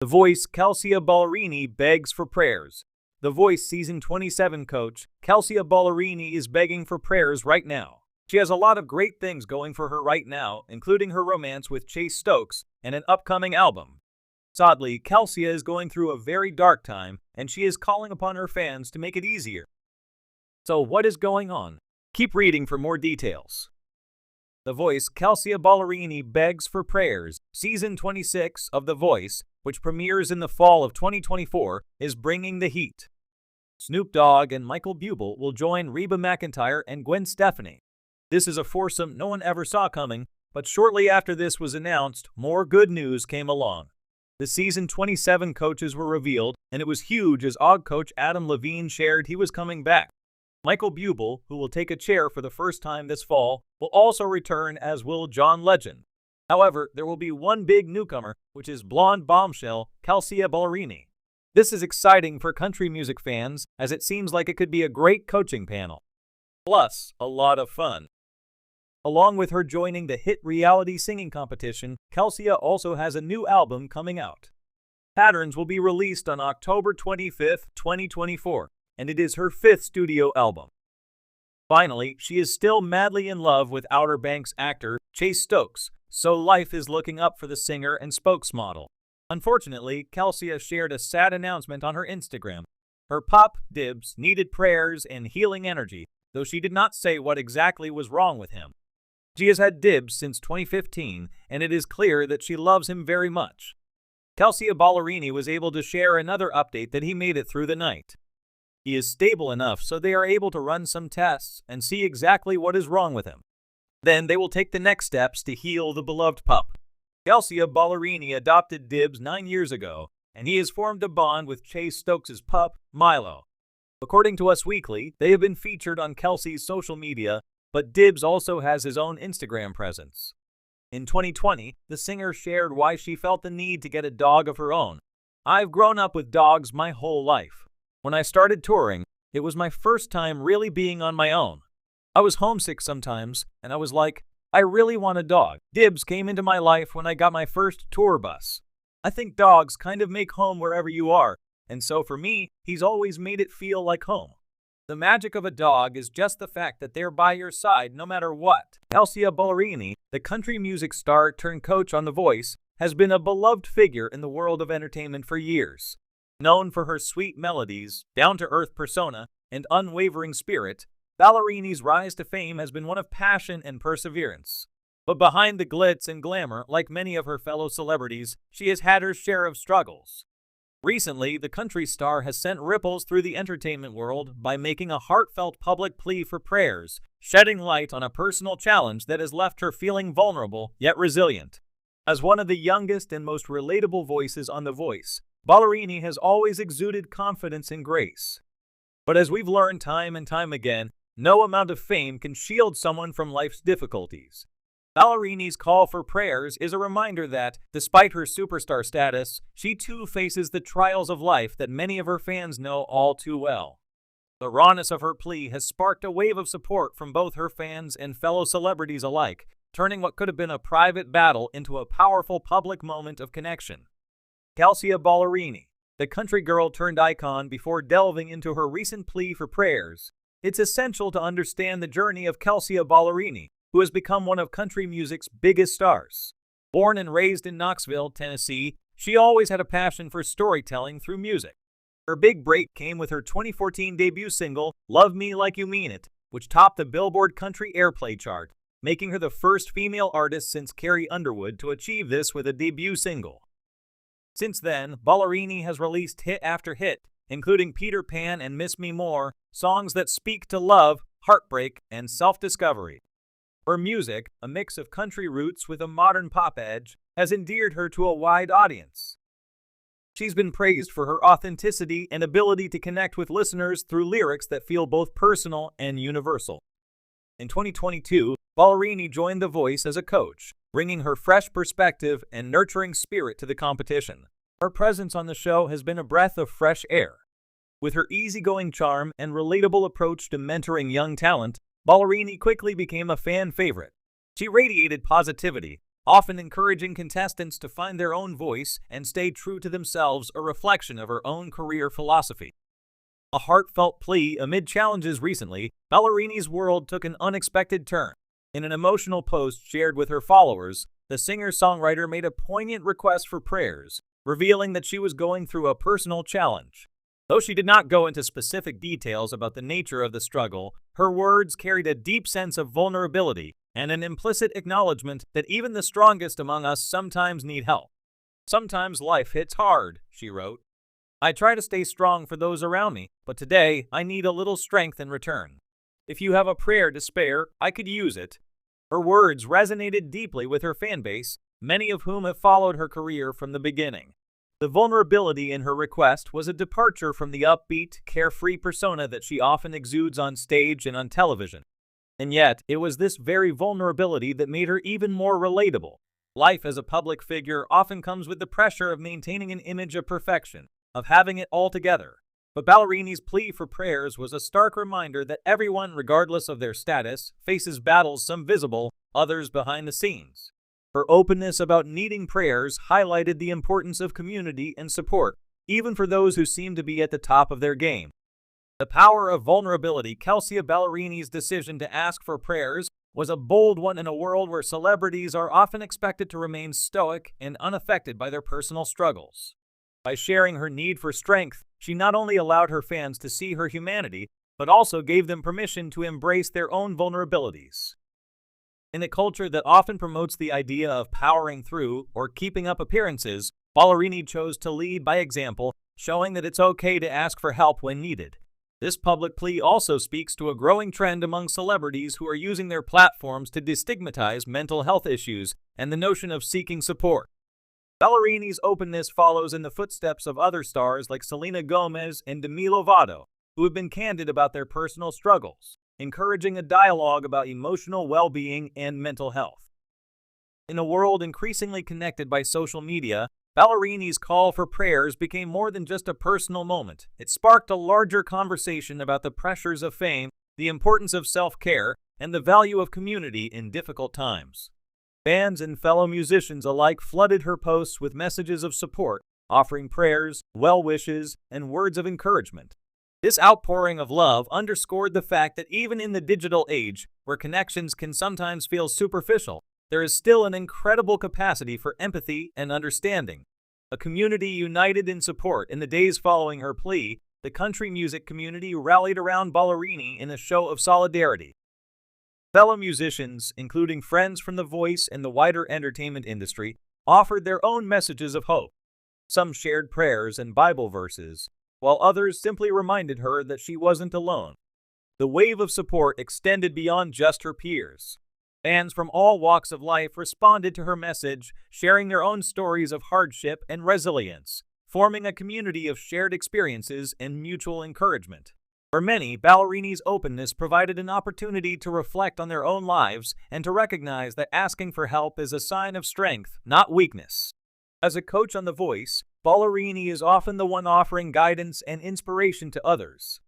Voice Kelsea Ballerini begs for prayers. The Voice Season 27 coach, Kelsea Ballerini, is begging for prayers right now. She has a lot of great things going for her right now, including her romance with Chase Stokes and an upcoming album. Sadly, Kelsea is going through a very dark time, and she is calling upon her fans to make it easier. So what is going on? Keep reading for more details. The Voice Kelsea Ballerini begs for prayers. Season 26 of The Voice, which premieres in the fall of 2024, is bringing the heat. Snoop Dogg and Michael Bublé will join Reba McEntire and Gwen Stefani. This is a foursome no one ever saw coming, but shortly after this was announced, more good news came along. The Season 27 coaches were revealed, and it was huge as OG coach Adam Levine shared he was coming back. Michael Bublé, who will take a chair for the first time this fall, will also return, as will John Legend. However, there will be one big newcomer, which is blonde bombshell Kelsea Ballerini. This is exciting for country music fans, as it seems like it could be a great coaching panel. Plus, a lot of fun. Along with her joining the hit reality singing competition, Kelsea also has a new album coming out. Patterns will be released on October 25, 2024, and it is her fifth studio album. Finally, she is still madly in love with Outer Banks actor Chase Stokes, so life is looking up for the singer and spokesmodel. Unfortunately, Kelsea has shared a sad announcement on her Instagram. Her pup, Dibs, needed prayers and healing energy, though she did not say what exactly was wrong with him. She has had Dibs since 2015, and it is clear that she loves him very much. Kelsea Ballerini was able to share another update that he made it through the night. He is stable enough so they are able to run some tests and see exactly what is wrong with him. Then they will take the next steps to heal the beloved pup. Kelsea Ballerini adopted Dibs 9 years ago, and he has formed a bond with Chase Stokes' pup, Milo. According to Us Weekly, they have been featured on Kelce's social media, but Dibs also has his own Instagram presence. In 2020, the singer shared why she felt the need to get a dog of her own. "I've grown up with dogs my whole life. When I started touring, it was my first time really being on my own. I was homesick sometimes, and I was like, I really want a dog. Dibs came into my life when I got my first tour bus. I think dogs kind of make home wherever you are, and so for me, he's always made it feel like home. The magic of a dog is just the fact that they're by your side no matter what." Kelsea Ballerini, the country music star turned coach on The Voice, has been a beloved figure in the world of entertainment for years. Known for her sweet melodies, down-to-earth persona, and unwavering spirit, Ballerini's rise to fame has been one of passion and perseverance. But behind the glitz and glamour, like many of her fellow celebrities, she has had her share of struggles. Recently, the country star has sent ripples through the entertainment world by making a heartfelt public plea for prayers, shedding light on a personal challenge that has left her feeling vulnerable yet resilient. As one of the youngest and most relatable voices on The Voice, Ballerini has always exuded confidence and grace. But as we've learned time and time again, no amount of fame can shield someone from life's difficulties. Ballerini's call for prayers is a reminder that, despite her superstar status, she too faces the trials of life that many of her fans know all too well. The rawness of her plea has sparked a wave of support from both her fans and fellow celebrities alike, turning what could have been a private battle into a powerful public moment of connection. Kelsea Ballerini, the country girl turned icon, before delving into her recent plea for prayers, it's essential to understand the journey of Kelsea Ballerini, who has become one of country music's biggest stars. Born and raised in Knoxville, Tennessee, she always had a passion for storytelling through music. Her big break came with her 2014 debut single, Love Me Like You Mean It, which topped the Billboard Country Airplay chart, making her the first female artist since Carrie Underwood to achieve this with a debut single. Since then, Ballerini has released hit after hit, including Peter Pan and Miss Me More, songs that speak to love, heartbreak, and self-discovery. Her music, a mix of country roots with a modern pop edge, has endeared her to a wide audience. She's been praised for her authenticity and ability to connect with listeners through lyrics that feel both personal and universal. In 2022, Ballerini joined The Voice as a coach, bringing her fresh perspective and nurturing spirit to the competition. Her presence on the show has been a breath of fresh air. With her easygoing charm and relatable approach to mentoring young talent, Ballerini quickly became a fan favorite. She radiated positivity, often encouraging contestants to find their own voice and stay true to themselves, a reflection of her own career philosophy. A heartfelt plea amid challenges recently, Ballerini's world took an unexpected turn. In an emotional post shared with her followers, the singer-songwriter made a poignant request for prayers, revealing that she was going through a personal challenge. Though she did not go into specific details about the nature of the struggle, her words carried a deep sense of vulnerability and an implicit acknowledgement that even the strongest among us sometimes need help. "Sometimes life hits hard," she wrote. "I try to stay strong for those around me, but today I need a little strength in return. If you have a prayer to spare, I could use it." Her words resonated deeply with her fanbase, many of whom have followed her career from the beginning. The vulnerability in her request was a departure from the upbeat, carefree persona that she often exudes on stage and on television. And yet, it was this very vulnerability that made her even more relatable. Life as a public figure often comes with the pressure of maintaining an image of perfection, of having it all together. But Ballerini's plea for prayers was a stark reminder that everyone, regardless of their status, faces battles, some visible, others behind the scenes. Her openness about needing prayers highlighted the importance of community and support, even for those who seem to be at the top of their game. The power of vulnerability. Kelsea Ballerini's decision to ask for prayers was a bold one in a world where celebrities are often expected to remain stoic and unaffected by their personal struggles. By sharing her need for strength, she not only allowed her fans to see her humanity, but also gave them permission to embrace their own vulnerabilities. In a culture that often promotes the idea of powering through or keeping up appearances, Ballerini chose to lead by example, showing that it's okay to ask for help when needed. This public plea also speaks to a growing trend among celebrities who are using their platforms to destigmatize mental health issues and the notion of seeking support. Ballerini's openness follows in the footsteps of other stars like Selena Gomez and Demi Lovato, who have been candid about their personal struggles, encouraging a dialogue about emotional well-being and mental health. In a world increasingly connected by social media, Ballerini's call for prayers became more than just a personal moment. It sparked a larger conversation about the pressures of fame, the importance of self-care, and the value of community in difficult times. Fans and fellow musicians alike flooded her posts with messages of support, offering prayers, well wishes, and words of encouragement. This outpouring of love underscored the fact that even in the digital age, where connections can sometimes feel superficial, there is still an incredible capacity for empathy and understanding. A community united in support. In the days following her plea, the country music community rallied around Ballerini in a show of solidarity. Fellow musicians, including friends from The Voice and the wider entertainment industry, offered their own messages of hope. Some shared prayers and Bible verses, while others simply reminded her that she wasn't alone. The wave of support extended beyond just her peers. Fans from all walks of life responded to her message, sharing their own stories of hardship and resilience, forming a community of shared experiences and mutual encouragement. For many, Ballerini's openness provided an opportunity to reflect on their own lives and to recognize that asking for help is a sign of strength, not weakness. As a coach on The Voice, Ballerini is often the one offering guidance and inspiration to others.